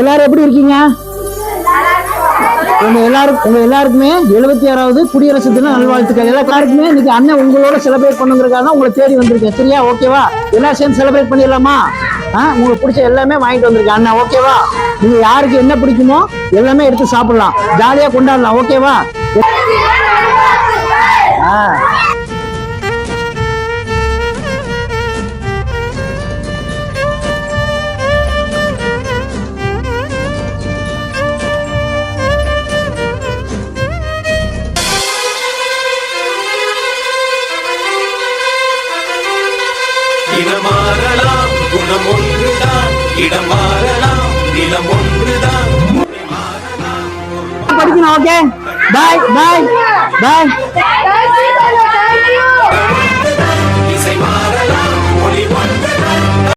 எல்லாரும் எப்படி இருக்கீங்க? உங்க எல்லாருக்குமே 76வது குடியரசு தின நல்வாழ்த்துக்கள். எல்லாருக்குமே இன்னைக்கு அண்ணன் உங்களோட செலிப்ரேட் பண்ணுங்கிறதுக்காக தான் உங்களை தேடி வந்திருக்கேன். சரியா? ஓகேவா? எல்லாம் சேர்ந்து செலிப்ரேட் பண்ணிடலாமா? உங்களுக்கு பிடிச்ச எல்லாமே வாங்கிட்டு வந்திருக்கேன் அண்ணன். ஓகேவா? நீங்க யாருக்கு என்ன பிடிக்குமோ எல்லாமே எடுத்து சாப்பிடலாம், ஜாலியா கொண்டாடலாம். ஓகேவா? இனம் மாறலாம், குணம் ஒன்றுதான். இடம் மாறலாம், நிலம் ஒன்றுதான். படிக்கணும். ஓகே, பாய் பாய் பாய்.